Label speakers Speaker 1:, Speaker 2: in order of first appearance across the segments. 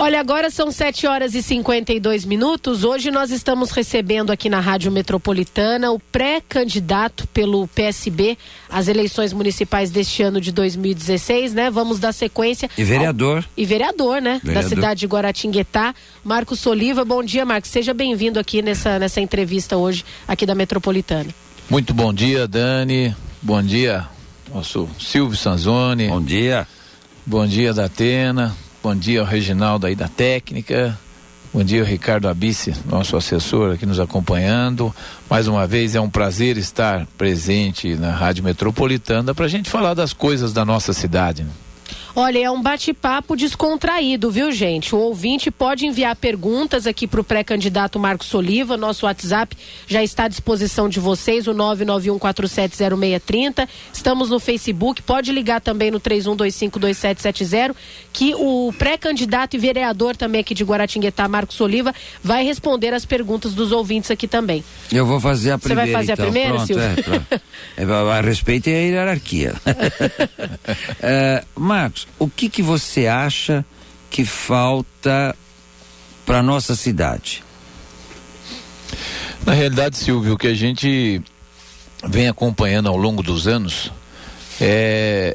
Speaker 1: Olha, agora são 7h52. Hoje nós estamos recebendo aqui na Rádio Metropolitana o pré-candidato pelo PSB às eleições municipais deste ano de 2016, né? Vamos dar sequência.
Speaker 2: E vereador.
Speaker 1: Vereador, né? Vereador. Da cidade de Guaratinguetá, Marcos Soliva. Bom dia, Marcos. Seja bem-vindo aqui nessa entrevista hoje aqui da Metropolitana.
Speaker 3: Muito bom dia, Dani. Bom dia, nosso Silvio Sanzoni.
Speaker 2: Bom dia.
Speaker 3: Bom dia, Datena. Bom dia ao Reginaldo aí da técnica. Bom dia ao Ricardo Abissi, nosso assessor aqui nos acompanhando. Mais uma vez é um prazer estar presente na Rádio Metropolitana para a gente falar das coisas da nossa cidade, né?
Speaker 1: Olha, é um bate-papo descontraído, viu, gente? O ouvinte pode enviar perguntas aqui para o pré-candidato Marcos Soliva. Nosso WhatsApp já está à disposição de vocês, o 991470630. Estamos no Facebook, pode ligar também no 31252770, que o pré-candidato e vereador também aqui de Guaratinguetá, Marcos Soliva, vai responder as perguntas dos ouvintes aqui também.
Speaker 2: Eu vou fazer a primeira.
Speaker 1: Você vai fazer
Speaker 2: então.
Speaker 1: A primeira,
Speaker 2: Pronto,
Speaker 1: Silvio?
Speaker 2: A respeito é a hierarquia. Marcos, o que você acha que falta para nossa cidade?
Speaker 3: Na realidade, Silvio, o que a gente vem acompanhando ao longo dos anos é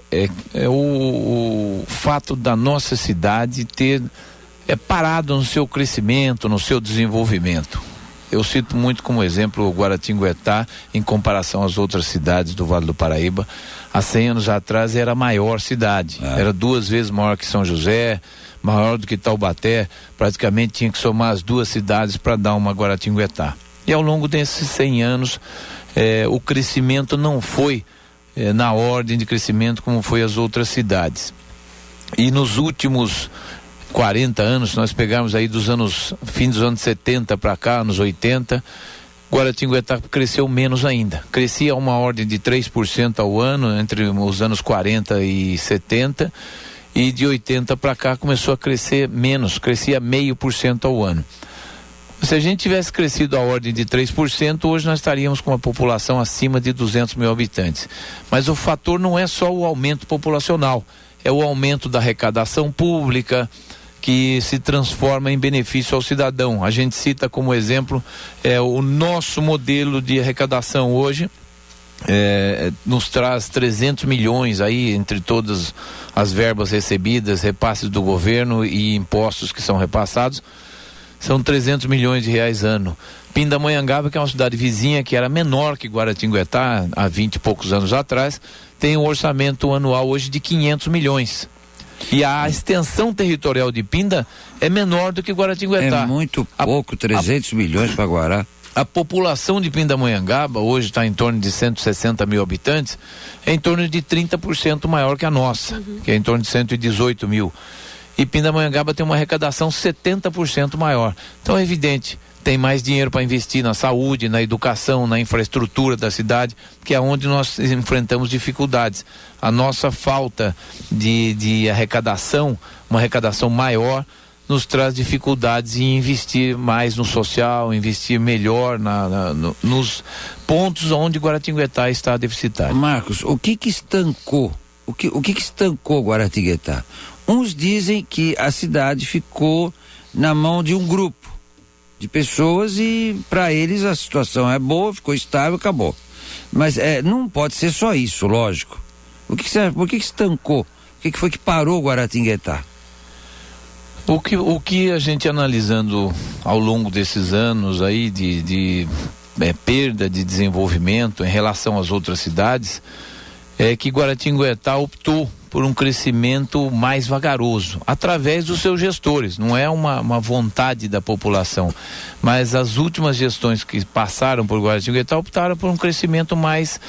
Speaker 3: o fato da nossa cidade ter parado no seu crescimento, no seu desenvolvimento. Eu cito muito como exemplo o Guaratinguetá em comparação às outras cidades do Vale do Paraíba. Há 100 anos atrás era a maior cidade, era 2 vezes maior que São José, maior do que Taubaté, praticamente tinha que somar as 2 cidades para dar uma Guaratinguetá. E ao longo desses 100 anos, o crescimento não foi na ordem de crescimento como foi as outras cidades. E nos últimos 40 anos, nós pegamos aí fim dos anos 70 para cá, anos 80, Guaratinguetá cresceu menos ainda. Crescia uma ordem de 3% ao ano, entre os anos 40 e 70, e de 80 para cá começou a crescer menos, crescia 0,5% ao ano. Se a gente tivesse crescido a ordem de 3%, hoje nós estaríamos com uma população acima de 200 mil habitantes. Mas o fator não é só o aumento populacional, é o aumento da arrecadação pública, que se transforma em benefício ao cidadão. A gente cita como exemplo o nosso modelo de arrecadação hoje, nos traz 300 milhões aí entre todas as verbas recebidas, repasses do governo e impostos que são repassados, são 300 milhões de reais ano. Pindamonhangaba, que é uma cidade vizinha que era menor que Guaratinguetá há 20 e poucos anos atrás, tem um orçamento anual hoje de 500 milhões. E a extensão territorial de Pinda é menor do que Guaratinguetá.
Speaker 2: É muito pouco, 300 milhões para Guará.
Speaker 3: A população de Pindamonhangaba hoje está em torno de 160 mil habitantes, é em torno de 30% maior que a nossa, que é em torno de 118 mil. E Pindamonhangaba tem uma arrecadação 70% maior. Então é evidente, tem mais dinheiro para investir na saúde, na educação, na infraestrutura da cidade, que é onde nós enfrentamos dificuldades. A nossa falta de arrecadação, uma arrecadação maior, nos traz dificuldades em investir mais no social, investir melhor nos pontos onde Guaratinguetá está deficitário.
Speaker 2: Marcos, o que estancou? O que estancou Guaratinguetá? Uns dizem que a cidade ficou na mão de um grupo de pessoas e para eles a situação é boa, ficou estável, acabou. Mas não pode ser só isso, lógico. Por que estancou? O que foi que parou Guaratinguetá?
Speaker 3: O que a gente analisando ao longo desses anos aí de perda de desenvolvimento em relação às outras cidades, é que Guaratinguetá optou por um crescimento mais vagaroso, através dos seus gestores. Não é uma vontade da população, mas as últimas gestões que passaram por Guaratinguetá optaram por um crescimento mais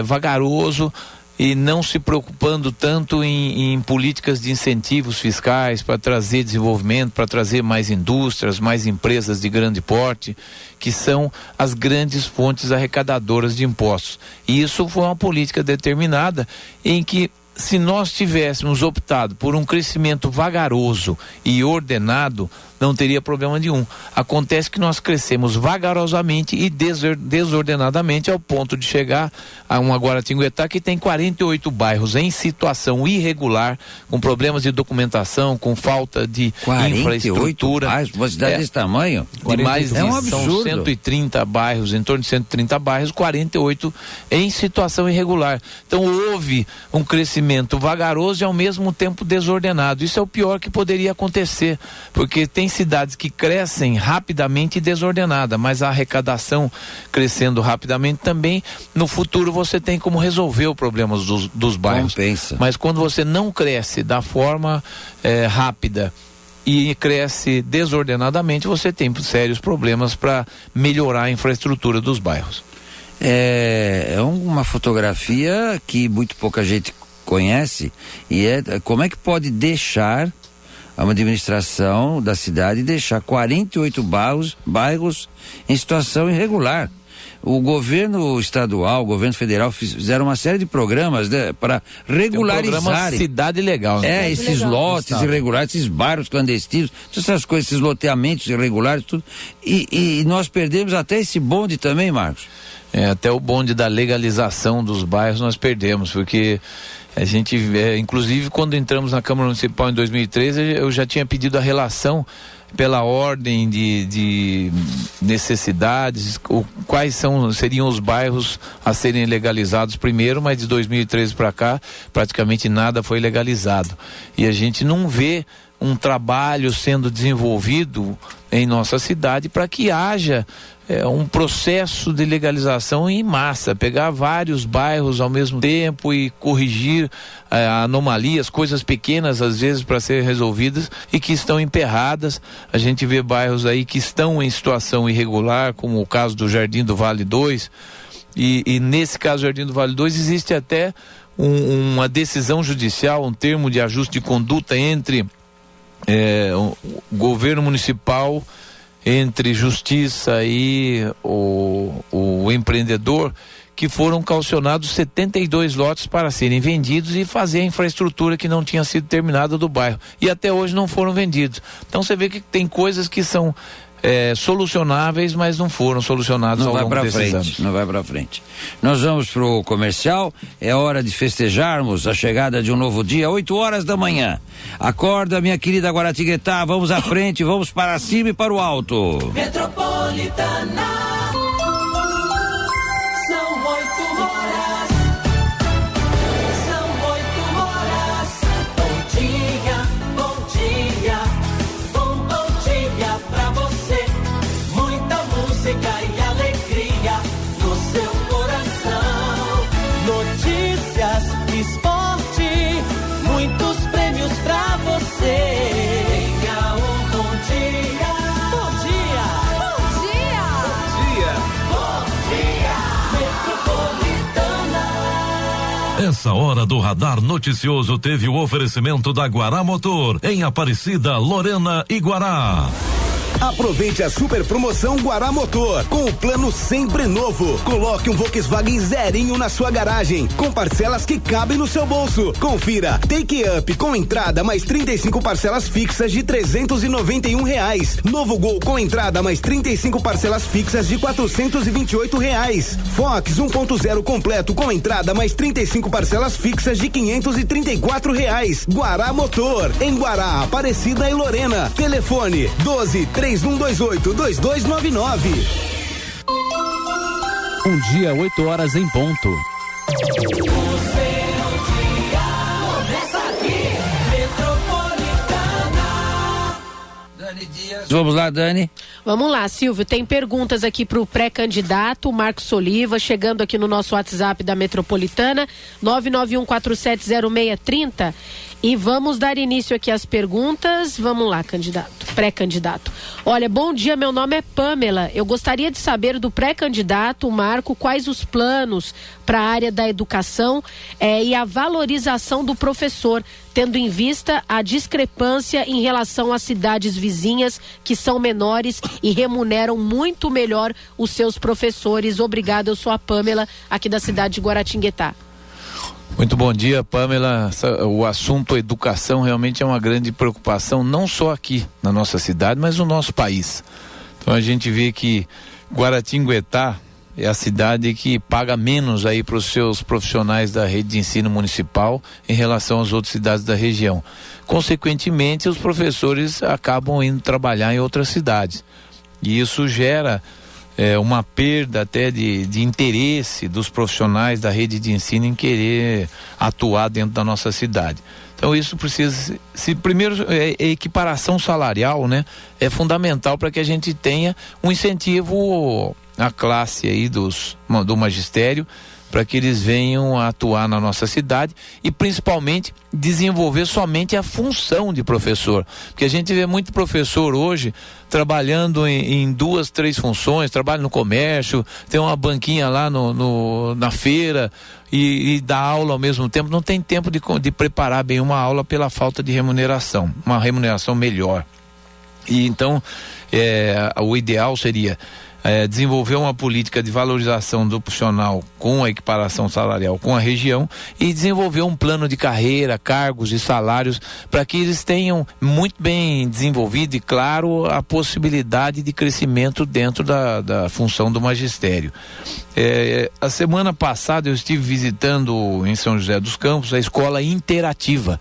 Speaker 3: vagaroso e não se preocupando tanto em políticas de incentivos fiscais para trazer desenvolvimento, para trazer mais indústrias, mais empresas de grande porte, que são as grandes fontes arrecadadoras de impostos. E isso foi uma política determinada em que se nós tivéssemos optado por um crescimento vagaroso e ordenado, não teria problema nenhum. Acontece que nós crescemos vagarosamente e desordenadamente ao ponto de chegar a uma Guaratinguetá que tem 48 bairros em situação irregular, com problemas de documentação, com falta de infraestrutura.
Speaker 2: Bairros, uma cidade desse tamanho?
Speaker 3: De mais
Speaker 2: é um absurdo.
Speaker 3: São 130 bairros, em torno de 130 bairros, 48 em situação irregular. Então houve um crescimento vagaroso e ao mesmo tempo desordenado. Isso é o pior que poderia acontecer, porque tem cidades que crescem rapidamente e desordenada, mas a arrecadação crescendo rapidamente também, no futuro você tem como resolver o problema dos bairros.
Speaker 2: Compensa.
Speaker 3: Mas quando você não cresce da forma rápida e cresce desordenadamente, você tem sérios problemas para melhorar a infraestrutura dos bairros.
Speaker 2: É uma fotografia que muito pouca gente conhece, e como é que pode deixar uma administração da cidade deixar 48 bairros em situação irregular. O governo estadual, o governo federal fizeram uma série de programas, né, para regularizar.
Speaker 3: Programa Cidade Legal. Né?
Speaker 2: Esses lotes irregulares, esses bairros clandestinos, todas essas coisas, esses loteamentos irregulares, tudo. E nós perdemos até esse bonde também, Marcos.
Speaker 3: Até o bonde da legalização dos bairros nós perdemos, porque a gente, inclusive quando entramos na Câmara Municipal em 2013, eu já tinha pedido a relação pela ordem de necessidades, quais seriam os bairros a serem legalizados primeiro, mas de 2013 para cá praticamente nada foi legalizado. E a gente não vê um trabalho sendo desenvolvido em nossa cidade para que haja um processo de legalização em massa, pegar vários bairros ao mesmo tempo e corrigir anomalias, coisas pequenas às vezes para serem resolvidas e que estão emperradas. A gente vê bairros aí que estão em situação irregular, como o caso do Jardim do Vale 2, e nesse caso do Jardim do Vale 2 existe até uma decisão judicial, um termo de ajuste de conduta entre o governo municipal, entre justiça e o empreendedor, que foram calcionados 72 lotes para serem vendidos e fazer a infraestrutura que não tinha sido terminada do bairro. E até hoje não foram vendidos. Então você vê que tem coisas que são solucionáveis, mas não foram solucionadas ao longo desses anos.
Speaker 2: Não vai para frente. Nós vamos pro comercial. É hora de festejarmos a chegada de um novo dia, 8 horas da manhã. Acorda, minha querida Guaratinguetá, vamos à frente, vamos para cima e para o alto.
Speaker 4: Metropolitana.
Speaker 5: Essa hora do Radar Noticioso teve o oferecimento da Guará Motor, em Aparecida, Lorena e Guará.
Speaker 6: Aproveite a super promoção Guará Motor, com o plano sempre novo. Coloque um Volkswagen zerinho na sua garagem, com parcelas que cabem no seu bolso. Confira, Take Up com entrada mais 35 parcelas fixas de R$391. Novo Gol com entrada mais 35 parcelas fixas de R$428. Fox 1.0 completo com entrada mais 35 parcelas fixas de R$534. Guará Motor, em Guará, Aparecida e Lorena. Telefone 12-3128-2299.
Speaker 7: Um dia, 8 horas em ponto.
Speaker 2: Vamos lá, Dani.
Speaker 1: Vamos lá, Silvio, tem perguntas aqui para o pré-candidato Marcos Oliva, chegando aqui no nosso WhatsApp da Metropolitana, 991470630. E vamos dar início aqui às perguntas. Vamos lá, pré-candidato. Olha, bom dia, meu nome é Pamela. Eu gostaria de saber do pré-candidato Marco quais os planos para a área da educação e a valorização do professor, tendo em vista a discrepância em relação às cidades vizinhas que são menores e remuneram muito melhor os seus professores. Obrigada, eu sou a Pamela, aqui da cidade de Guaratinguetá.
Speaker 3: Muito bom dia, Pamela. O assunto educação realmente é uma grande preocupação, não só aqui na nossa cidade, mas no nosso país. Então a gente vê que Guaratinguetá é a cidade que paga menos aí para os seus profissionais da rede de ensino municipal em relação às outras cidades da região. Consequentemente, os professores acabam indo trabalhar em outras cidades. E isso gera uma perda até de interesse dos profissionais da rede de ensino em querer atuar dentro da nossa cidade. Então isso precisa, primeiro, equiparação salarial, né? É fundamental para que a gente tenha um incentivo à classe aí do magistério, para que eles venham a atuar na nossa cidade e principalmente desenvolver somente a função de professor, porque a gente vê muito professor hoje trabalhando em 2, 3 funções, trabalha no comércio, tem uma banquinha lá na feira e dá aula ao mesmo tempo, não tem tempo de preparar bem uma aula pela falta de remuneração, uma remuneração melhor. E então o ideal seria desenvolver uma política de valorização do profissional com a equiparação salarial com a região e desenvolver um plano de carreira, cargos e salários para que eles tenham muito bem desenvolvido e, claro, a possibilidade de crescimento dentro da função do magistério. A semana passada eu estive visitando em São José dos Campos a Escola Interativa.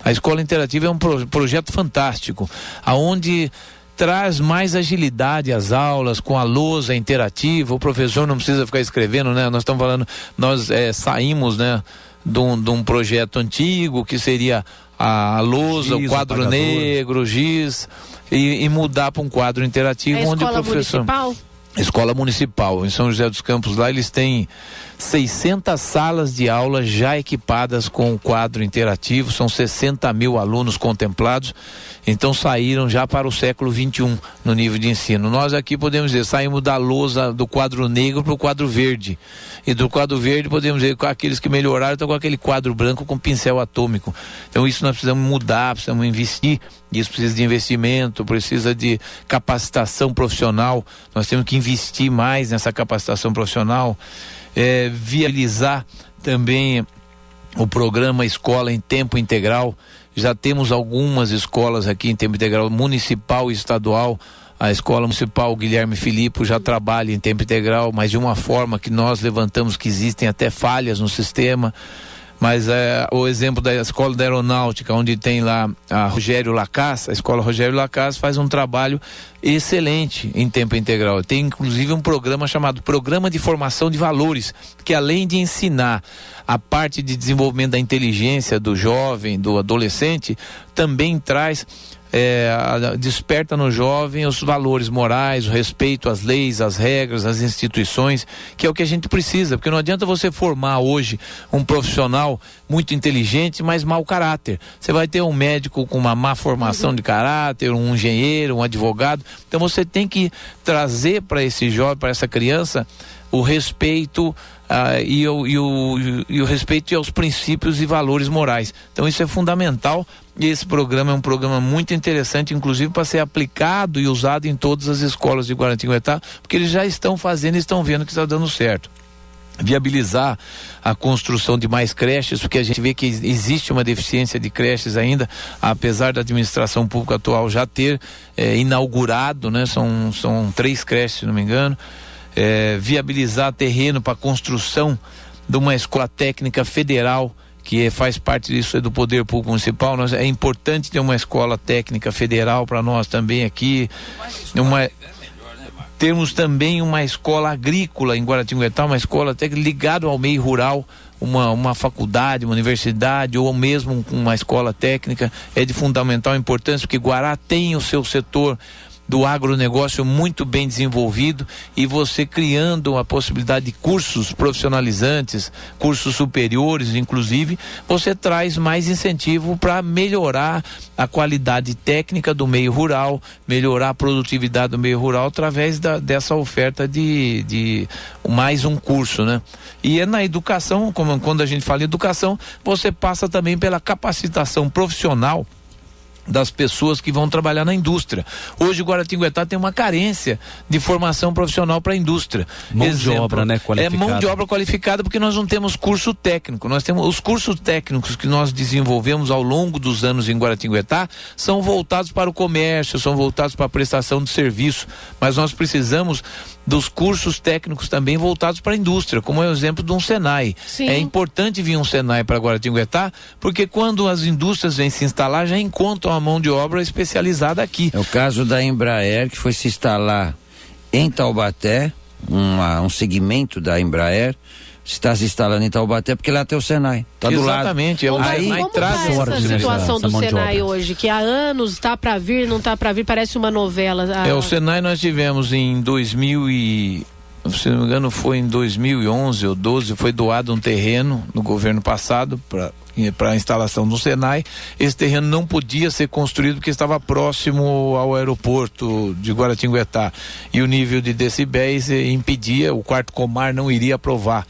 Speaker 3: A Escola Interativa é um projeto fantástico, aonde traz mais agilidade às aulas, com a lousa interativa, o professor não precisa ficar escrevendo, né? Nós estamos falando, nós saímos, né, de um projeto antigo, que seria a lousa, o quadro negro, o giz, e mudar para um quadro interativo, onde o professor... Escola Municipal, em São José dos Campos, lá eles têm 600 salas de aula já equipadas com o quadro interativo, são 60 mil alunos contemplados, então saíram já para o século XXI no nível de ensino. Nós aqui podemos dizer, saímos da lousa do quadro negro para o quadro verde, e do quadro verde podemos dizer, com aqueles que melhoraram estão com aquele quadro branco com pincel atômico. Então isso nós precisamos mudar, precisamos investir. Isso precisa de investimento, precisa de capacitação profissional. Nós temos que investir mais nessa capacitação profissional, viabilizar também o programa Escola em Tempo Integral. Já temos algumas escolas aqui em tempo integral, municipal e estadual. A Escola Municipal Guilherme Filipe já trabalha em tempo integral, mas de uma forma que nós levantamos que existem até falhas no sistema. Mas o exemplo da Escola da Aeronáutica, onde tem lá a Rogério Lacasse, a Escola Rogério Lacasse faz um trabalho excelente em tempo integral. Tem inclusive um programa chamado Programa de Formação de Valores, que além de ensinar a parte de desenvolvimento da inteligência do jovem, do adolescente, também traz... desperta no jovem os valores morais, o respeito às leis, às regras, às instituições, que é o que a gente precisa, porque não adianta você formar hoje um profissional muito inteligente, mas mau caráter. Você vai ter um médico com uma má formação de caráter, um engenheiro, um advogado, então você tem que trazer para esse jovem, para essa criança, o respeito e o respeito aos princípios e valores morais. Então isso é fundamental, e esse programa é um programa muito interessante, inclusive para ser aplicado e usado em todas as escolas de Guaratinguetá, porque eles já estão fazendo e estão vendo que está dando certo. Viabilizar a construção de mais creches, porque a gente vê que existe uma deficiência de creches ainda, apesar da administração pública atual já ter inaugurado, né? São 3 creches, se não me engano. Viabilizar terreno para construção de uma escola técnica federal, que faz parte disso do Poder Público Municipal. É importante ter uma escola técnica federal para nós também aqui. Temos também uma escola agrícola em Guaratinguetá, uma escola técnica ligada ao meio rural, uma faculdade, uma universidade ou mesmo uma escola técnica. É de fundamental importância, porque Guará tem o seu setor do agronegócio muito bem desenvolvido, e você criando a possibilidade de cursos profissionalizantes, cursos superiores, inclusive, você traz mais incentivo para melhorar a qualidade técnica do meio rural, melhorar a produtividade do meio rural através dessa oferta de mais um curso, né? E é na educação, como quando a gente fala em educação, você passa também pela capacitação profissional das pessoas que vão trabalhar na indústria. Hoje Guaratinguetá tem uma carência de formação profissional para a indústria.
Speaker 7: Mão de obra, né, qualificada.
Speaker 3: É mão de obra qualificada, porque nós não temos curso técnico. Nós temos os cursos técnicos que nós desenvolvemos ao longo dos anos em Guaratinguetá, são voltados para o comércio, são voltados para a prestação de serviço, mas nós precisamos dos cursos técnicos também voltados para a indústria, como é o exemplo de um Senai.
Speaker 1: Sim.
Speaker 3: É importante vir um Senai para Guaratinguetá, porque quando as indústrias vêm se instalar, já encontram a mão de obra especializada aqui.
Speaker 2: É o caso da Embraer, que foi se instalar em Taubaté, um segmento da Embraer, está se instalando em Taubaté, porque lá tem o Senai, tá do lado.
Speaker 3: Exatamente,
Speaker 1: Como
Speaker 3: aí
Speaker 1: como
Speaker 3: traz
Speaker 1: tá essa situação do
Speaker 7: essa mão de
Speaker 1: Senai
Speaker 7: obra
Speaker 1: hoje? Que há anos está para vir, não está para vir, parece uma novela.
Speaker 3: o Senai nós tivemos em 2000 e, se não me engano, foi em 2011 ou 12, foi doado um terreno no governo passado para a instalação do Senai. Esse terreno não podia ser construído porque estava próximo ao aeroporto de Guaratinguetá e o nível de decibéis impedia, o quarto Comar não iria aprovar.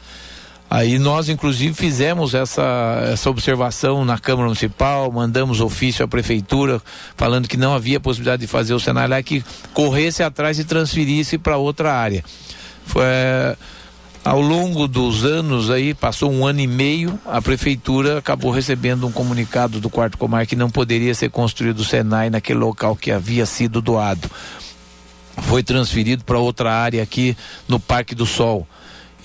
Speaker 3: Aí nós, inclusive, fizemos essa observação na Câmara Municipal, mandamos ofício à Prefeitura, falando que não havia possibilidade de fazer o Senai lá, que corresse atrás e transferisse para outra área. Ao longo dos anos aí, passou 1 ano e meio, a Prefeitura acabou recebendo um comunicado do quarto Comar que não poderia ser construído o Senai naquele local que havia sido doado. Foi transferido para outra área aqui no Parque do Sol.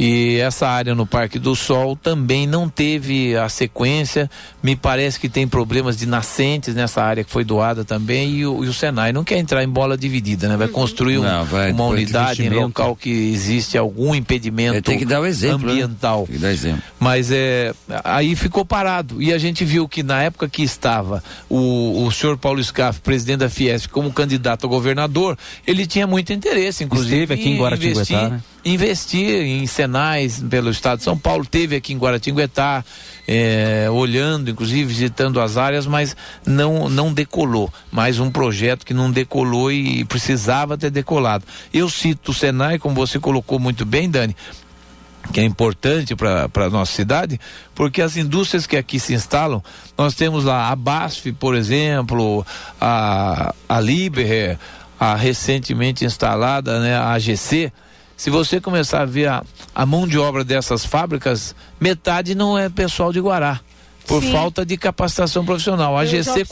Speaker 3: E essa área no Parque do Sol também não teve a sequência, me parece que tem problemas de nascentes nessa área que foi doada também, e o Senai não quer entrar em bola dividida, né? Vai construir uma unidade em local que existe algum impedimento
Speaker 2: tem que dar o exemplo,
Speaker 3: ambiental.
Speaker 2: Né? Tem que dar exemplo.
Speaker 3: Mas aí ficou parado, e a gente viu que na época que estava o senhor Paulo Scaff, presidente da Fiesp, como candidato a governador, ele tinha muito interesse, inclusive,
Speaker 7: esteve aqui em Guaratinguetá, né?
Speaker 3: Investir em Senais pelo estado de São Paulo, teve aqui em Guaratinguetá, olhando, inclusive visitando as áreas, mas não decolou. Mais um projeto que não decolou e precisava ter decolado. Eu cito o Senai, como você colocou muito bem, Dani, que é importante para a nossa cidade, porque as indústrias que aqui se instalam, nós temos lá a BASF, por exemplo, a Liber, a recentemente instalada, né, a AGC. Se você começar a ver a mão de obra dessas fábricas, metade não é pessoal de Guará, por
Speaker 1: Sim.
Speaker 3: falta de capacitação profissional. A AGC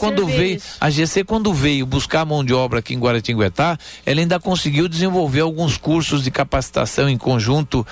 Speaker 3: quando veio buscar mão de obra aqui em Guaratinguetá, ela ainda conseguiu desenvolver alguns cursos de capacitação em conjunto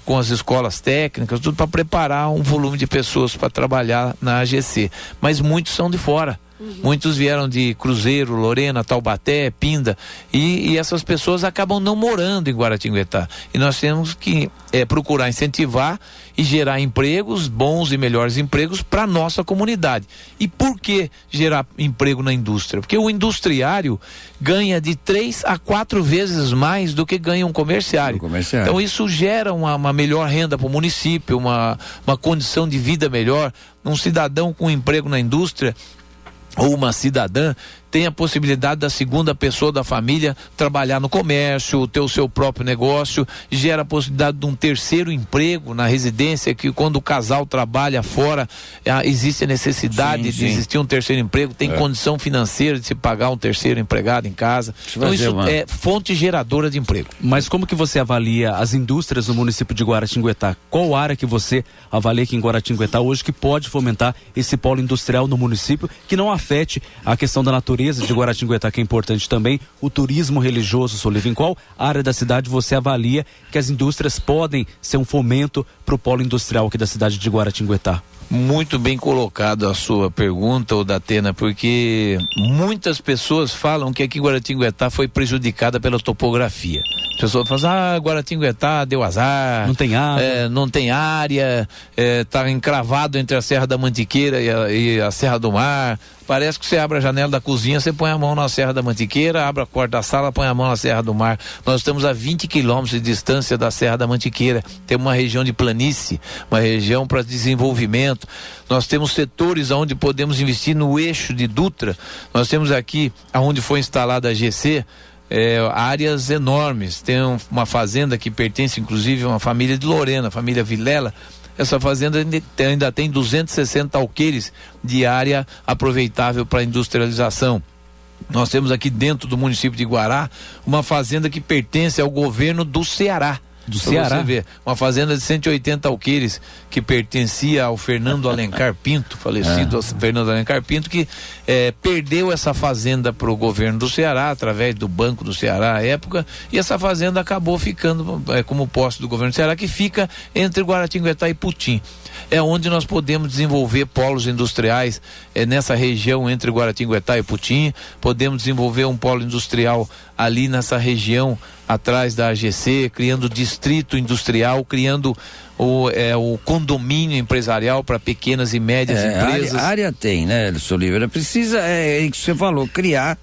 Speaker 3: com as escolas técnicas, tudo para preparar um volume de pessoas para trabalhar na AGC. Mas muitos são de fora. Muitos vieram de Cruzeiro, Lorena, Taubaté, Pinda, e essas pessoas acabam não morando em Guaratinguetá. E nós temos que procurar incentivar e gerar empregos, bons e melhores empregos para a nossa comunidade. E por que gerar emprego na indústria? Porque o industriário ganha de 3 a 4 vezes mais do que ganha um comerciário. Então isso gera uma melhor renda para o município, uma condição de vida melhor. Um cidadão com emprego na indústria ou uma cidadã tem a possibilidade da segunda pessoa da família trabalhar no comércio, ter o seu próprio negócio, gera a possibilidade de um terceiro emprego na residência, que quando o casal trabalha fora, existe a necessidade de existir um terceiro emprego, tem condição financeira de se pagar um terceiro empregado em casa. Então isso é fonte geradora de emprego.
Speaker 7: Mas como que você avalia as indústrias no município de Guaratinguetá? Qual área que você avalia aqui em Guaratinguetá hoje que pode fomentar esse polo industrial no município, que não afete a questão da natureza de Guaratinguetá, que é importante também, o turismo religioso, Soliva? Em qual área da cidade você avalia que as indústrias podem ser um fomento para o polo industrial aqui da cidade de Guaratinguetá?
Speaker 3: Muito bem colocado a sua pergunta, Datena, porque muitas pessoas falam que aqui Guaratinguetá foi prejudicada pela topografia. As pessoas falam, Guaratinguetá deu azar,
Speaker 7: não tem área,
Speaker 3: não tem área, tá encravado entre a Serra da Mantiqueira e a Serra do Mar. Parece que você abre a janela da cozinha, você põe a mão na Serra da Mantiqueira, abre a porta da sala, põe a mão na Serra do Mar. Nós estamos a 20 quilômetros de distância da Serra da Mantiqueira. Temos uma região de planície, uma região para desenvolvimento. Nós temos setores onde podemos investir no eixo de Dutra. Nós temos aqui, onde foi instalada a GC, áreas enormes. Tem uma fazenda que pertence inclusive a uma família de Lorena, a família Vilela, essa fazenda ainda tem 260 alqueires de área aproveitável para industrialização. Nós temos aqui dentro do município de Guará uma fazenda que pertence ao governo do Ceará.
Speaker 7: Do Ceará?
Speaker 3: Você ver, uma fazenda de 180 alqueires que pertencia ao Fernando Alencar Pinto, falecido Fernando Alencar Pinto, que perdeu essa fazenda para o governo do Ceará, através do Banco do Ceará à época, e essa fazenda acabou ficando como posse do governo do Ceará, que fica entre Guaratinguetá e Putim. É onde nós podemos desenvolver polos industriais nessa região entre Guaratinguetá e Putim, podemos desenvolver um polo industrial ali nessa região atrás da AGC, criando distrito industrial, criando o condomínio empresarial para pequenas e médias empresas.
Speaker 2: A área tem, né, Oliveira? Precisa, é o que você falou, criar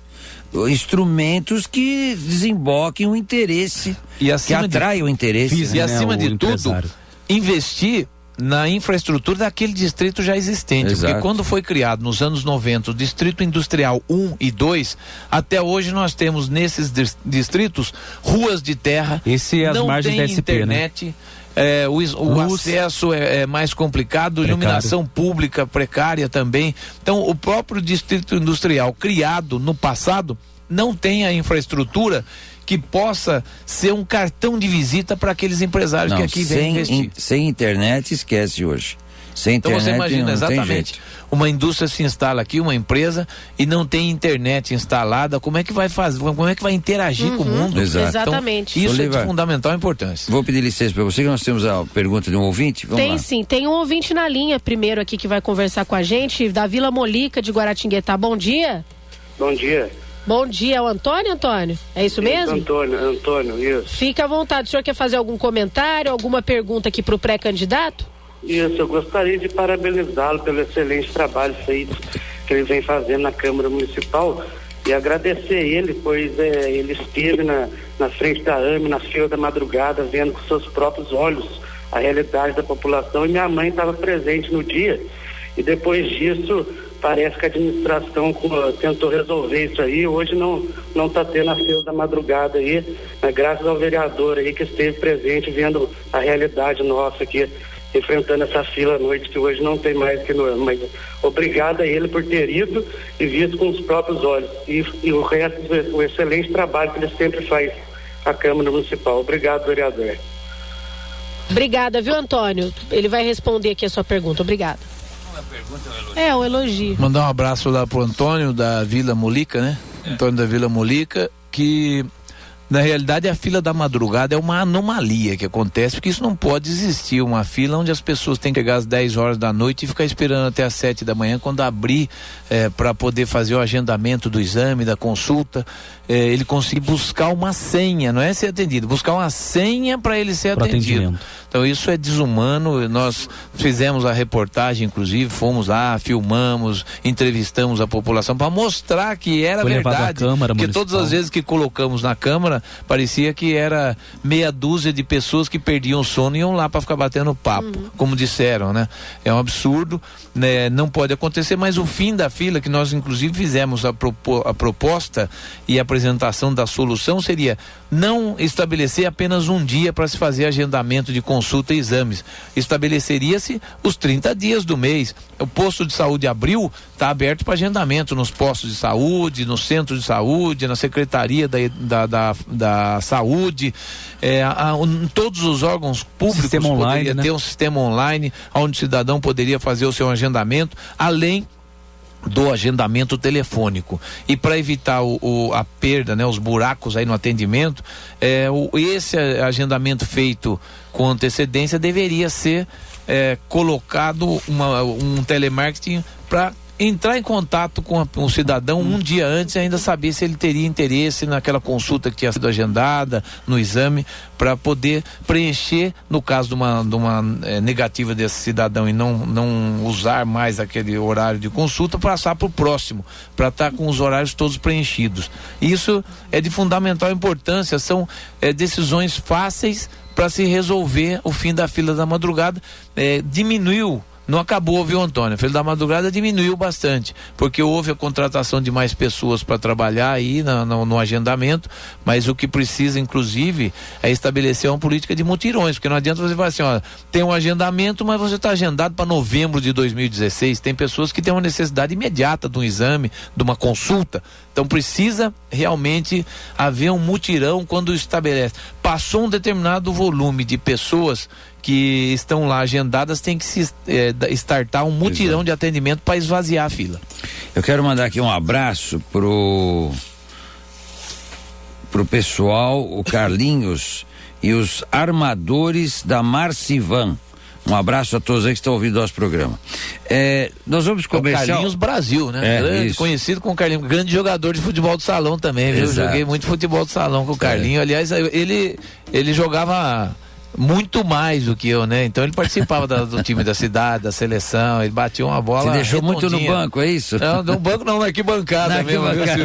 Speaker 2: instrumentos que desemboquem o interesse, que atraem o interesse.
Speaker 3: E acima de tudo, investir na infraestrutura daquele distrito já existente.
Speaker 2: Exato.
Speaker 3: Porque quando foi criado nos anos 90 o Distrito Industrial 1 e 2, até hoje nós temos nesses distritos ruas de terra,
Speaker 7: esse é as
Speaker 3: não
Speaker 7: margens
Speaker 3: tem
Speaker 7: da SP,
Speaker 3: internet, né? O acesso é mais complicado, precário. Iluminação pública precária também. Então o próprio Distrito Industrial criado no passado não tem a infraestrutura que possa ser um cartão de visita para aqueles empresários que aqui vêm investir.
Speaker 2: Sem internet, esquece hoje. Sem
Speaker 3: então
Speaker 2: internet,
Speaker 3: você imagina,
Speaker 2: não
Speaker 3: exatamente,
Speaker 2: tem jeito.
Speaker 3: Uma indústria se instala aqui, uma empresa, e não tem internet instalada, como é que vai fazer, como é que vai interagir com o mundo?
Speaker 2: Exato.
Speaker 1: Exatamente.
Speaker 3: Então, isso
Speaker 2: Oliva,
Speaker 3: é de fundamental importância.
Speaker 2: Vou pedir licença para você, que nós temos a pergunta de um ouvinte. Vamos lá.
Speaker 1: Sim, tem um ouvinte na linha primeiro aqui que vai conversar com a gente, da Vila Molica de Guaratinguetá. Bom dia.
Speaker 8: Bom dia.
Speaker 1: Bom dia, é o Antônio? É isso mesmo?
Speaker 8: Antônio, isso.
Speaker 1: Fica à vontade, o senhor quer fazer algum comentário, alguma pergunta aqui para o pré-candidato?
Speaker 8: Isso, eu gostaria de parabenizá-lo pelo excelente trabalho feito que ele vem fazendo na Câmara Municipal e agradecer ele, pois ele esteve na frente da AME, na fila da madrugada, vendo com seus próprios olhos a realidade da população, e minha mãe estava presente no dia, e depois disso parece que a administração tentou resolver isso aí. Hoje não está tendo a fila da madrugada aí, mas graças ao vereador aí que esteve presente, vendo a realidade nossa aqui, enfrentando essa fila à noite, que hoje não tem mais que no ano. Mas obrigado a ele por ter ido e visto com os próprios olhos. E o resto, o excelente trabalho que ele sempre faz à Câmara Municipal. Obrigado, vereador.
Speaker 1: Obrigada, viu, Antônio? Ele vai responder aqui a sua pergunta. Obrigada. É um elogio.
Speaker 3: Mandar um abraço lá pro Antônio da Vila Molica, né? Antônio da Vila Molica, que na realidade a fila da madrugada é uma anomalia que acontece, porque isso não pode existir, uma fila onde as pessoas têm que chegar às 10 horas da noite e ficar esperando até às 7 da manhã, quando abrir para poder fazer o agendamento do exame, da consulta, ele conseguir buscar uma senha, não é ser atendido, buscar uma senha para ele ser atendido. Então isso é desumano. Nós fizemos a reportagem, inclusive, fomos lá, filmamos, entrevistamos a população para mostrar que era verdade, que todas as vezes que colocamos na Câmara, parecia que era meia dúzia de pessoas que perdiam o sono e iam lá para ficar batendo papo, como disseram, né? É um absurdo, né? Não pode acontecer, mas o fim da fila, que nós inclusive fizemos a proposta e a apresentação da solução, seria não estabelecer apenas um dia para se fazer agendamento de consulta e exames. Estabeleceria-se os 30 dias do mês. O posto de saúde Abril está aberto para agendamento nos postos de saúde, no centro de saúde, na secretaria da saúde, em todos os órgãos públicos poderia ter um sistema online onde o cidadão poderia fazer o seu agendamento, além do agendamento telefônico. E para evitar a perda, né, os buracos aí no atendimento, esse agendamento feito com antecedência deveria ser colocado um telemarketing para entrar em contato com o cidadão um dia antes e ainda saber se ele teria interesse naquela consulta que tinha sido agendada, no exame, para poder preencher, no caso de uma negativa desse cidadão e não usar mais aquele horário de consulta, passar para o próximo, para estar com os horários todos preenchidos. Isso é de fundamental importância, são decisões fáceis para se resolver o fim da fila da madrugada. Diminuiu não acabou, viu, Antônio? A fila da madrugada diminuiu bastante, porque houve a contratação de mais pessoas para trabalhar aí no agendamento, mas o que precisa, inclusive, é estabelecer uma política de mutirões, porque não adianta você falar assim, ó, tem um agendamento, mas você está agendado para novembro de 2016, tem pessoas que têm uma necessidade imediata de um exame, de uma consulta, então precisa realmente haver um mutirão quando estabelece. Passou um determinado volume de pessoas que estão lá agendadas, tem que se startar um mutirão de atendimento para esvaziar a fila.
Speaker 2: Eu quero mandar aqui um abraço pro pessoal, o Carlinhos e os armadores da Marcivan. Um abraço a todos aí que estão ouvindo nosso programa. Nós vamos comercial.
Speaker 3: O Carlinhos Brasil, né? Conhecido como Carlinhos, grande jogador de futebol de salão também, viu?
Speaker 2: Exato.
Speaker 3: Joguei muito futebol de salão com o Carlinhos. Aliás, ele jogava muito mais do que eu, né? Então ele participava do time da cidade, da seleção, ele batia uma bola.
Speaker 2: Você deixou
Speaker 3: redondinha.
Speaker 2: muito no banco, é isso?
Speaker 3: Não, no banco não, na arquibancada mesmo.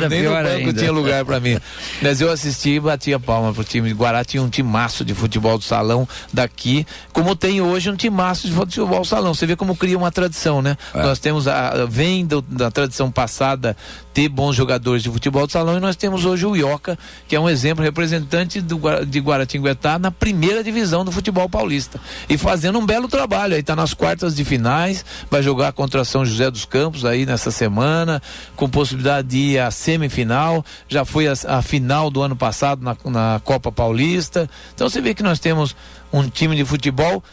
Speaker 3: Nem no banco
Speaker 2: ainda
Speaker 3: tinha lugar pra mim. Mas eu assisti e batia palma pro time de Guará, tinha um timaço de futebol do salão daqui, como tem hoje um timaço de futebol do salão. Você vê como cria uma tradição, né? Nós temos vem da tradição passada ter bons jogadores de futebol de salão, e nós temos hoje o Ioca, que é um exemplo representante de Guaratinguetá na primeira divisão do futebol paulista, e fazendo um belo trabalho, aí tá nas quartas de finais, vai jogar contra São José dos Campos aí nessa semana, com possibilidade de ir à semifinal, já foi a final do ano passado na Copa Paulista. Então você vê que nós temos um time de futebol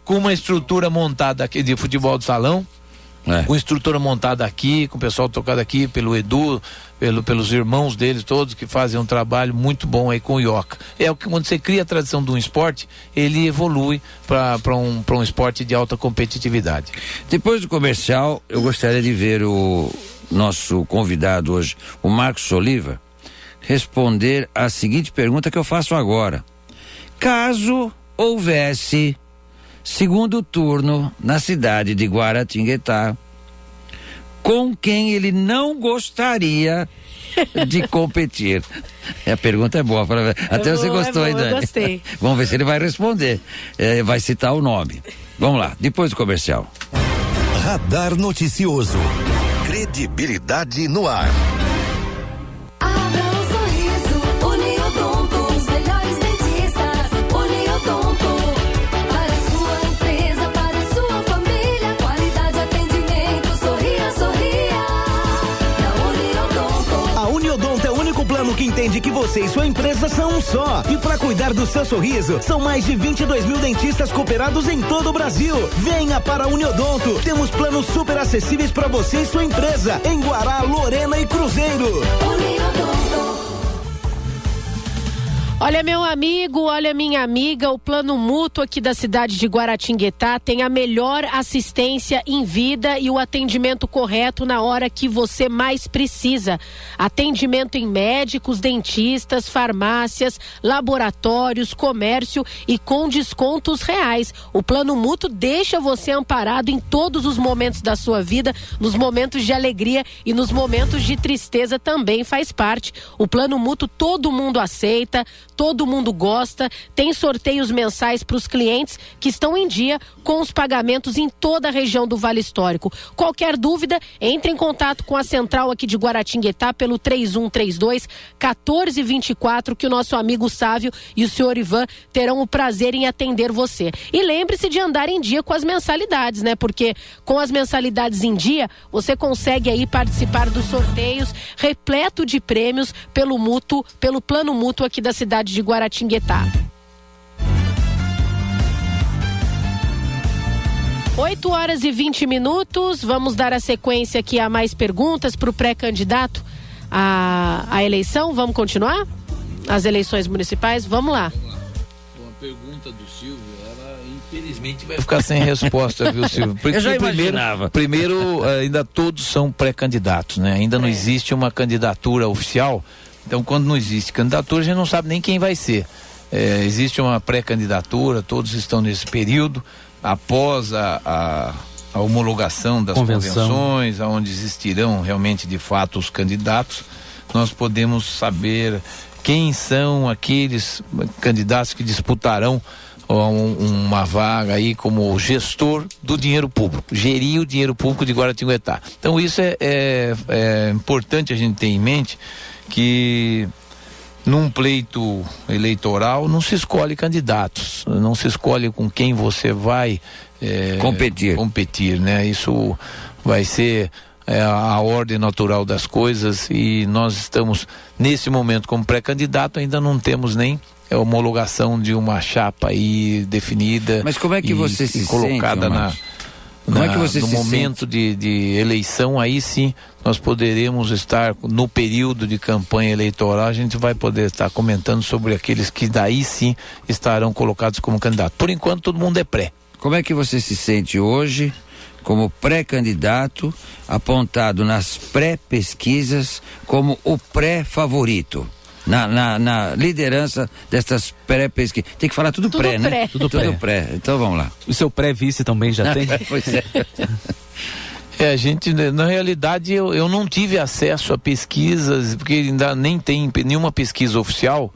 Speaker 3: com uma estrutura montada aqui de futebol de salão, com estrutura montada aqui, com o pessoal tocado aqui pelo Edu, pelos irmãos deles todos, que fazem um trabalho muito bom aí com o Ioca. É o que, quando você cria a tradição de um esporte, ele evolui para um esporte de alta competitividade.
Speaker 2: Depois do comercial, eu gostaria de ver o nosso convidado hoje, o Marcos Soliva, responder a seguinte pergunta que eu faço agora. Caso houvesse segundo turno na cidade de Guaratinguetá, com quem ele não gostaria de competir? A pergunta é boa, até você gostou, hein, Dani?
Speaker 1: Eu gostei.
Speaker 2: Vamos ver se ele vai responder. Vai citar o nome. Vamos lá, depois do comercial.
Speaker 9: Radar Noticioso. Credibilidade no ar.
Speaker 6: Que entende que você e sua empresa são um só. E para cuidar do seu sorriso, são mais de 22 mil dentistas cooperados em todo o Brasil. Venha para a Uniodonto. Temos planos super acessíveis para você e sua empresa em Guará, Lorena e Cruzeiro. Uniodonto.
Speaker 1: Olha, meu amigo, olha, minha amiga, o Plano Mútuo aqui da cidade de Guaratinguetá tem a melhor assistência em vida e o atendimento correto na hora que você mais precisa. Atendimento em médicos, dentistas, farmácias, laboratórios, comércio e com descontos reais. O Plano Mútuo deixa você amparado em todos os momentos da sua vida, nos momentos de alegria e nos momentos de tristeza também faz parte. O Plano Mútuo todo mundo aceita, todo mundo gosta, tem sorteios mensais para os clientes que estão em dia com os pagamentos em toda a região do Vale Histórico. Qualquer dúvida, entre em contato com a central aqui de Guaratinguetá pelo 3132-1424, que o nosso amigo Sávio e o senhor Ivan terão o prazer em atender você. E lembre-se de andar em dia com as mensalidades, né? Porque com as mensalidades em dia, você consegue aí participar dos sorteios repleto de prêmios pelo Plano Mútuo aqui da cidade de Guaratinguetá. 8h20, vamos dar a sequência aqui a mais perguntas para o pré-candidato à eleição. Vamos continuar? As eleições municipais, vamos lá.
Speaker 3: Uma pergunta do Silvio, ela infelizmente vai ficar sem resposta, viu, Silvio? Porque
Speaker 2: eu já imaginava.
Speaker 3: Primeiro, ainda todos são pré-candidatos, né? Ainda não existe uma candidatura oficial. Então, quando não existe candidatura, a gente não sabe nem quem vai ser. Existe uma pré-candidatura, todos estão nesse período, após a homologação das convenções, onde existirão realmente, de fato, os candidatos, nós podemos saber quem são aqueles candidatos que disputarão uma vaga aí como gestor do dinheiro público, gerir o dinheiro público de Guaratinguetá. Então isso é importante a gente ter em mente, que num pleito eleitoral não se escolhe candidatos, não se escolhe com quem você vai competir, né? Isso vai ser a ordem natural das coisas, e nós estamos nesse momento como pré-candidato, ainda não temos nem homologação de uma chapa aí definida.
Speaker 2: Mas como é que você se
Speaker 3: colocada
Speaker 2: sente, no
Speaker 3: momento de eleição? Aí sim nós poderemos estar no período de campanha eleitoral, a gente vai poder estar comentando sobre aqueles que daí sim estarão colocados como candidato. Por enquanto todo mundo é pré.
Speaker 2: Como é que você se sente hoje como pré-candidato, apontado nas pré-pesquisas como o pré-favorito? Na liderança dessas pré-pesquisas. Tem que falar tudo pré,
Speaker 1: pré.
Speaker 2: né? Tudo pré. Então vamos lá.
Speaker 7: O seu pré-vice também já tem?
Speaker 2: Pois é.
Speaker 3: A gente, na realidade, eu não tive acesso a pesquisas, porque ainda nem tem nenhuma pesquisa oficial.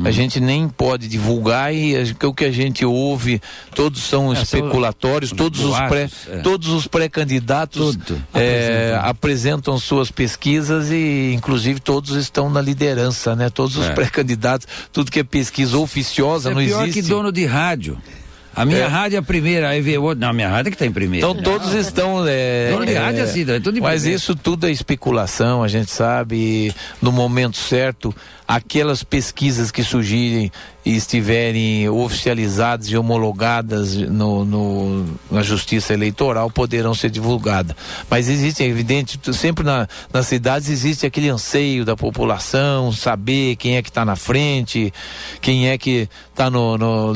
Speaker 3: A gente nem pode divulgar, e o que a gente ouve, todos são especulatórios, todos os pré-candidatos apresentam suas pesquisas, e inclusive todos estão na liderança, né? Todos os pré-candidatos, tudo que é pesquisa oficiosa não existe.
Speaker 2: É pior que dono de rádio. A minha rádio é a primeira, aí vê outro. Não, a minha rádio é que está em primeiro.
Speaker 3: Então todos estão.
Speaker 2: Dono de rádio é assim, é tudo em
Speaker 3: mas
Speaker 2: primeiro.
Speaker 3: isso tudo é especulação, a gente sabe. E no momento certo, aquelas pesquisas que surgirem e estiverem oficializadas e homologadas na Justiça Eleitoral poderão ser divulgadas. Mas existe, é evidente, sempre nas cidades existe aquele anseio da população, saber quem é que está na frente, quem é que está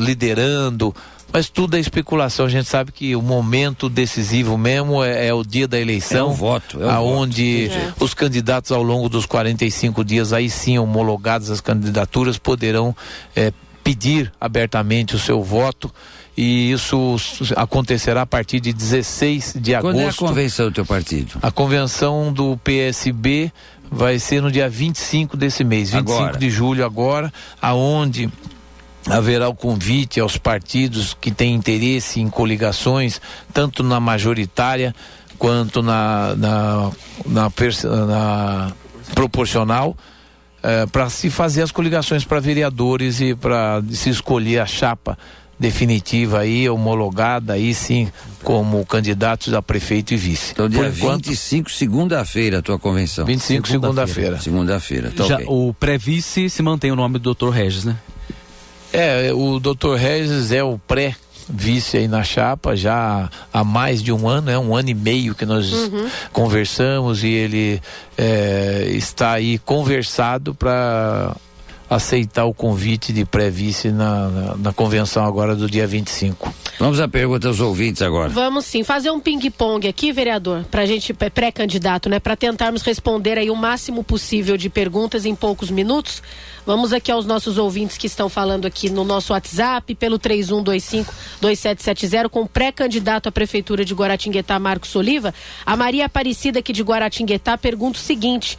Speaker 3: liderando. Mas tudo é especulação. A gente sabe que o momento decisivo mesmo é o dia da eleição.
Speaker 2: É o voto.
Speaker 3: Aonde os candidatos, ao longo dos 45 dias, aí sim homologadas as candidaturas, poderão pedir abertamente o seu voto. E isso acontecerá a partir de 16 de agosto.
Speaker 2: Quando é a convenção do teu partido?
Speaker 3: A convenção do PSB vai ser no dia 25 desse mês, 25 de julho agora, aonde haverá o convite aos partidos que têm interesse em coligações, tanto na majoritária quanto na proporcional, para se fazer as coligações para vereadores e para se escolher a chapa definitiva aí, homologada aí sim, como candidatos a prefeito e vice.
Speaker 2: Então dia 25, segunda-feira, a tua convenção.
Speaker 3: 25, segunda-feira.
Speaker 2: Segunda-feira, tá.
Speaker 7: Já
Speaker 2: Okay.
Speaker 7: o pré-vice se mantém o nome do Dr. Regis, né?
Speaker 3: O Dr. Regis é o pré-vice aí na chapa já há mais de um ano, 1 ano e meio que nós conversamos, e ele está aí conversado para aceitar o convite de pré-vice na convenção agora do dia 25.
Speaker 2: Vamos à pergunta aos ouvintes agora.
Speaker 1: Vamos sim, fazer um ping-pong aqui, vereador, pra gente, pré-candidato, né? Pra tentarmos responder aí o máximo possível de perguntas em poucos minutos. Vamos aqui aos nossos ouvintes que estão falando aqui no nosso WhatsApp, pelo 3125-2770, com o pré-candidato à Prefeitura de Guaratinguetá, Marcos Oliva. A Maria Aparecida, aqui de Guaratinguetá, pergunta o seguinte: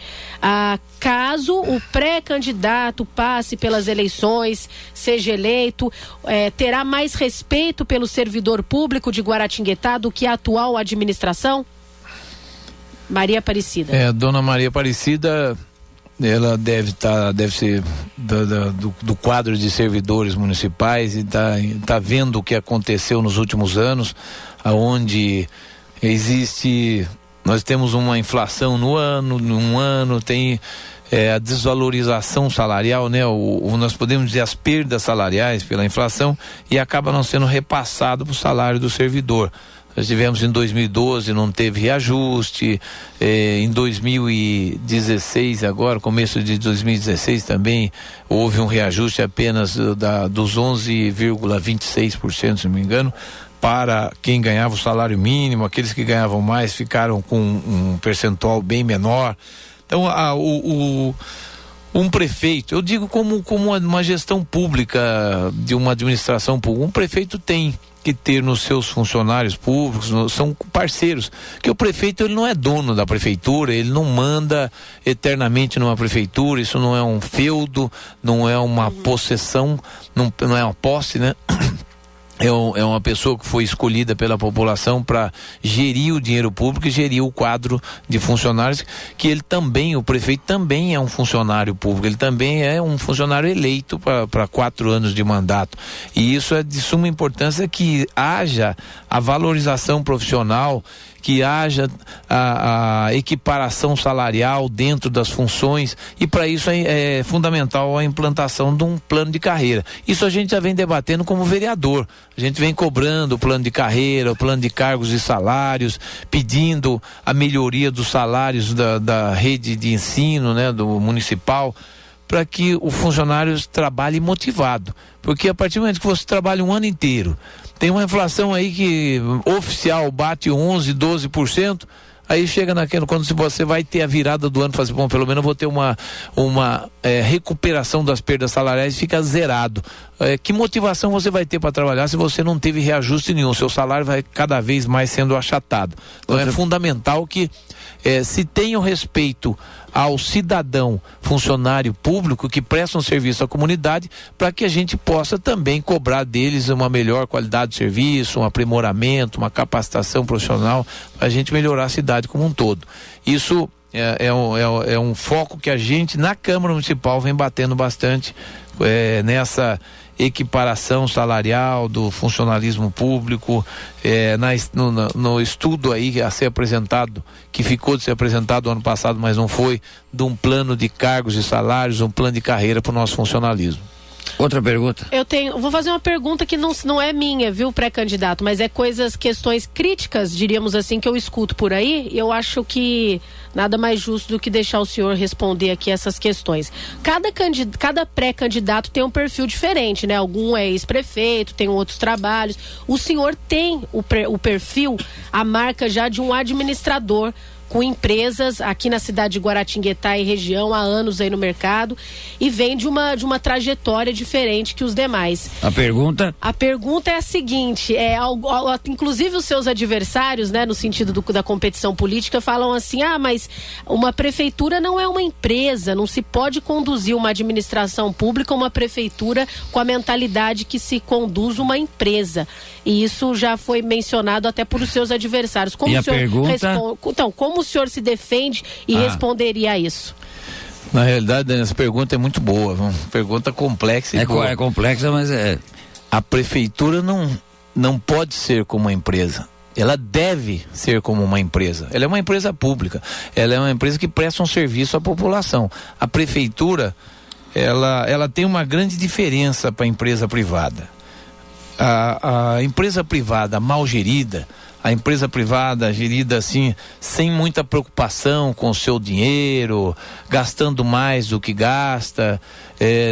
Speaker 1: caso o pré-candidato passe pelas eleições, seja eleito, terá mais respeito pelo servidor público de Guaratinguetá do que a atual administração? Maria Aparecida.
Speaker 3: Dona Maria Aparecida, ela deve ser do quadro de servidores municipais, e tá vendo o que aconteceu nos últimos anos, aonde nós temos uma inflação num ano tem a desvalorização salarial, né? Nós podemos dizer as perdas salariais pela inflação, e acaba não sendo repassado para o salário do servidor. Nós tivemos em 2012, não teve reajuste, em 2016 agora, começo de 2016 também, houve um reajuste apenas dos 11,26%, se não me engano, para quem ganhava o salário mínimo. Aqueles que ganhavam mais ficaram com um percentual bem menor. Então, um prefeito, eu digo como uma gestão pública, de uma administração pública, um prefeito tem que ter nos seus funcionários públicos, são parceiros, que o prefeito, ele não é dono da prefeitura, ele não manda eternamente numa prefeitura, isso não é um feudo, não é uma possessão, não é uma posse, né? é uma pessoa que foi escolhida pela população para gerir o dinheiro público e gerir o quadro de funcionários, que ele também, o prefeito também é um funcionário público, ele também é um funcionário eleito para 4 anos de mandato. E isso é de suma importância, que haja a valorização profissional, que haja a equiparação salarial dentro das funções, e para isso é fundamental a implantação de um plano de carreira. Isso a gente já vem debatendo como vereador, a gente vem cobrando o plano de carreira, o plano de cargos e salários, pedindo a melhoria dos salários da rede de ensino, né, do municipal, para que o funcionário trabalhe motivado, porque a partir do momento que você trabalha um ano inteiro, tem uma inflação aí que oficial bate 11%, 12%, aí chega naquele, quando você vai ter a virada do ano, fala assim, bom, pelo menos eu vou ter uma recuperação das perdas salariais, fica zerado. Que motivação você vai ter para trabalhar se você não teve reajuste nenhum? Seu salário vai cada vez mais sendo achatado. Então é fundamental que se tenha o respeito ao cidadão funcionário público que presta um serviço à comunidade, para que a gente possa também cobrar deles uma melhor qualidade de serviço, um aprimoramento, uma capacitação profissional, para a gente melhorar a cidade como um todo. Isso é um foco que a gente na Câmara Municipal vem batendo bastante nessa equiparação salarial do funcionalismo público, no estudo aí a ser apresentado, que ficou de ser apresentado ano passado, mas não foi, de um plano de cargos e salários, um plano de carreira para o nosso funcionalismo.
Speaker 2: Outra pergunta?
Speaker 1: Vou fazer uma pergunta que não é minha, viu, pré-candidato, mas é questões críticas, diríamos assim, que eu escuto por aí, e eu acho que nada mais justo do que deixar o senhor responder aqui essas questões. Cada pré-candidato tem um perfil diferente, né? Algum é ex-prefeito, tem outros trabalhos. O senhor tem o perfil, a marca já de um administrador, com empresas aqui na cidade de Guaratinguetá e região há anos aí no mercado, e vem de uma trajetória diferente que os demais.
Speaker 2: A pergunta? A
Speaker 1: pergunta é a seguinte, inclusive os seus adversários, né, no sentido da competição política, falam assim, mas uma prefeitura não é uma empresa, não se pode conduzir uma administração pública, uma prefeitura com a mentalidade que se conduz uma empresa. E isso já foi mencionado até por os seus adversários. Como o senhor então, como o senhor se defende e responderia a isso?
Speaker 3: Na realidade, essa pergunta é muito boa, uma pergunta complexa.
Speaker 2: É complexa, mas
Speaker 3: a prefeitura não pode ser como uma empresa. Ela deve ser como uma empresa. Ela é uma empresa pública. Ela é uma empresa que presta um serviço à população. A prefeitura, ela tem uma grande diferença para a empresa privada. A empresa privada mal gerida, a empresa privada gerida assim, sem muita preocupação com o seu dinheiro, gastando mais do que gasta,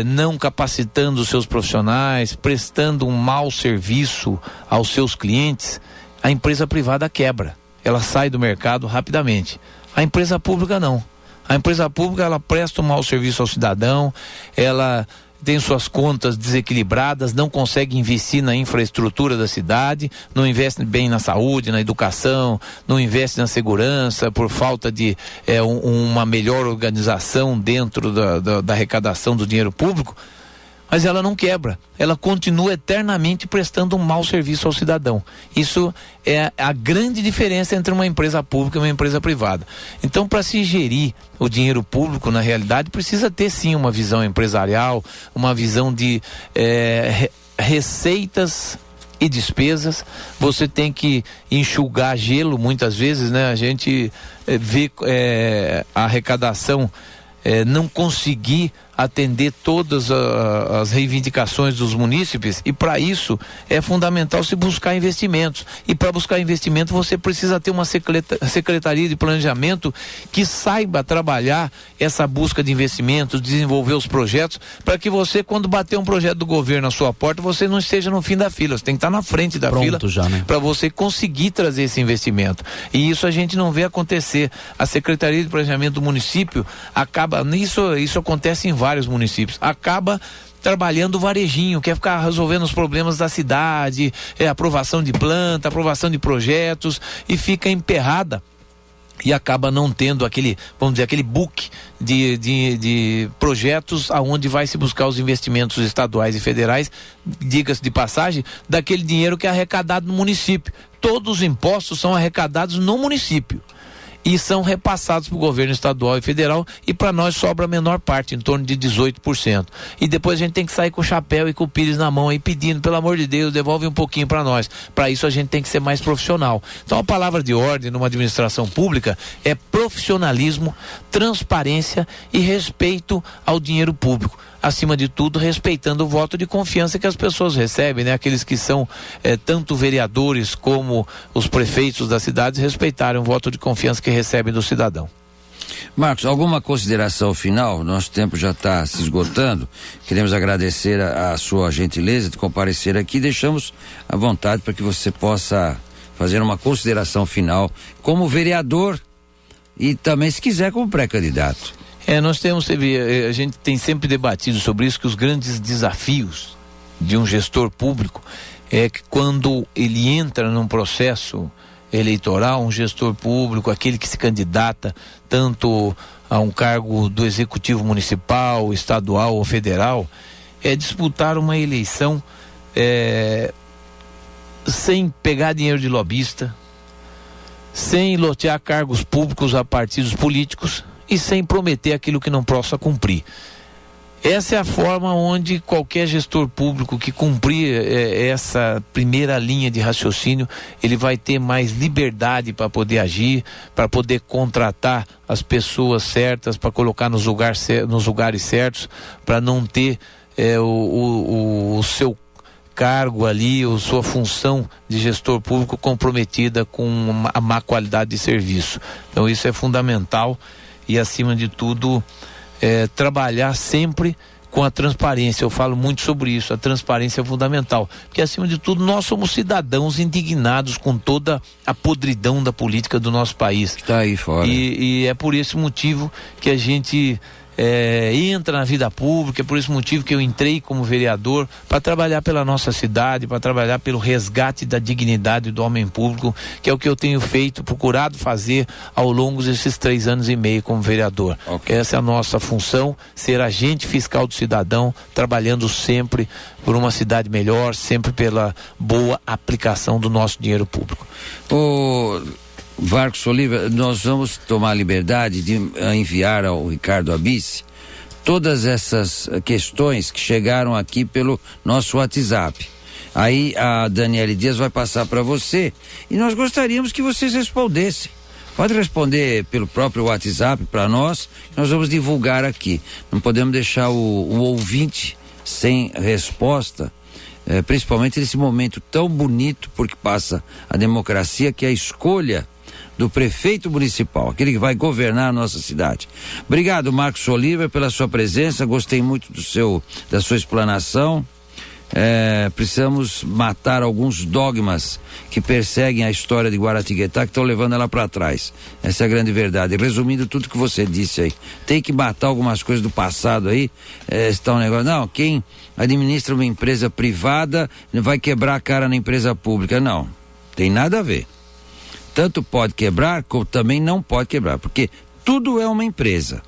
Speaker 3: não capacitando os seus profissionais, prestando um mau serviço aos seus clientes, a empresa privada quebra, ela sai do mercado rapidamente. A empresa pública não. A empresa pública, ela presta um mau serviço ao cidadão, ela tem suas contas desequilibradas, não consegue investir na infraestrutura da cidade, não investe bem na saúde, na educação, não investe na segurança por falta de uma melhor organização dentro da arrecadação do dinheiro público, mas ela não quebra, ela continua eternamente prestando um mau serviço ao cidadão. Isso é a grande diferença entre uma empresa pública e uma empresa privada. Então, para se gerir o dinheiro público, na realidade, precisa ter sim uma visão empresarial, uma visão de receitas e despesas. Você tem que enxugar gelo muitas vezes, né? A gente vê a arrecadação não conseguir atender todas as reivindicações dos munícipes, e para isso é fundamental se buscar investimentos, e para buscar investimento você precisa ter uma secretaria de planejamento que saiba trabalhar essa busca de investimentos, desenvolver os projetos, para que você, quando bater um projeto do governo na sua porta, você não esteja no fim da fila, você tem que estar na frente da fila para você conseguir trazer esse investimento, e isso a gente não vê acontecer. A Secretaria de Planejamento do município acaba, isso acontece em vários municípios, acaba trabalhando varejinho, quer ficar resolvendo os problemas da cidade, aprovação de planta, aprovação de projetos, e fica emperrada e acaba não tendo aquele, vamos dizer, aquele book de projetos aonde vai se buscar os investimentos estaduais e federais, diga-se de passagem, daquele dinheiro que é arrecadado no município. Todos os impostos são arrecadados no município e são repassados para o governo estadual e federal, e para nós sobra a menor parte, em torno de 18%. E depois a gente tem que sair com o chapéu e com o pires na mão aí pedindo, pelo amor de Deus, devolve um pouquinho para nós. Para isso a gente tem que ser mais profissional. Então a palavra de ordem numa administração pública é profissionalismo, transparência e respeito ao dinheiro público. Acima de tudo, respeitando o voto de confiança que as pessoas recebem, né? Aqueles que são tanto vereadores como os prefeitos das cidades respeitarem o voto de confiança que recebem do cidadão.
Speaker 2: Marcos, alguma consideração final? Nosso tempo já está se esgotando. Queremos agradecer a sua gentileza de comparecer aqui. Deixamos à vontade para que você possa fazer uma consideração final como vereador e também, se quiser, como pré-candidato.
Speaker 3: Nós temos, a gente tem sempre debatido sobre isso, que os grandes desafios de um gestor público é que quando ele entra num processo eleitoral, um gestor público, aquele que se candidata tanto a um cargo do executivo municipal, estadual ou federal, é disputar uma eleição sem pegar dinheiro de lobista, sem lotear cargos públicos a partidos políticos e sem prometer aquilo que não possa cumprir. Essa é a forma onde qualquer gestor público que cumprir essa primeira linha de raciocínio, ele vai ter mais liberdade para poder agir, para poder contratar as pessoas certas, para colocar nos lugares certos, para não ter o seu cargo ali, ou sua função de gestor público comprometida com a má qualidade de serviço. Então isso é fundamental. E acima de tudo, trabalhar sempre com a transparência. Eu falo muito sobre isso, a transparência é fundamental, porque acima de tudo nós somos cidadãos indignados com toda a podridão da política do nosso país.
Speaker 2: Está aí fora.
Speaker 3: E é por esse motivo que a gente entra na vida pública, é por esse motivo que eu entrei como vereador, para trabalhar pela nossa cidade, para trabalhar pelo resgate da dignidade do homem público, que é o que eu tenho feito, procurado fazer ao longo desses 3 anos e meio como vereador. Okay. Essa é a nossa função, ser agente fiscal do cidadão, trabalhando sempre por uma cidade melhor, sempre pela boa aplicação do nosso dinheiro público.
Speaker 2: Marcos Oliva, nós vamos tomar a liberdade de enviar ao Ricardo Abissi todas essas questões que chegaram aqui pelo nosso WhatsApp. Aí a Daniele Dias vai passar para você e nós gostaríamos que vocês respondessem. Pode responder pelo próprio WhatsApp para nós vamos divulgar aqui. Não podemos deixar o ouvinte sem resposta, principalmente nesse momento tão bonito, porque passa a democracia, que é a escolha do prefeito municipal, aquele que vai governar a nossa cidade. Obrigado, Marcos Oliva, pela sua presença, gostei muito da sua explanação. Precisamos matar alguns dogmas que perseguem a história de Guaratinguetá, que estão levando ela para trás. Essa é a grande verdade. Resumindo tudo que você disse aí, tem que matar algumas coisas do passado aí. Está um negócio, não, quem administra uma empresa privada vai quebrar a cara na empresa pública. Não, tem nada a ver. Tanto pode quebrar, como também não pode quebrar, porque tudo é uma empresa.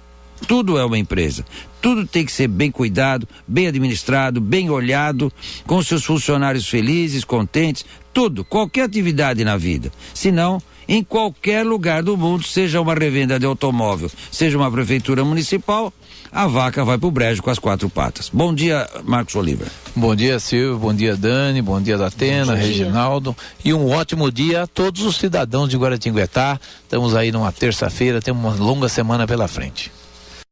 Speaker 2: Tudo é uma empresa. Tudo tem que ser bem cuidado, bem administrado, bem olhado, com seus funcionários felizes, contentes, tudo, qualquer atividade na vida. Senão, em qualquer lugar do mundo, seja uma revenda de automóvel, seja uma prefeitura municipal, a vaca vai pro brejo com as 4 patas. Bom dia, Marcos Oliva.
Speaker 3: Bom dia, Silvio, bom dia, Dani, bom dia, Datena, Reginaldo, e um ótimo dia a todos os cidadãos de Guaratinguetá. Estamos aí numa terça-feira, temos uma longa semana pela frente.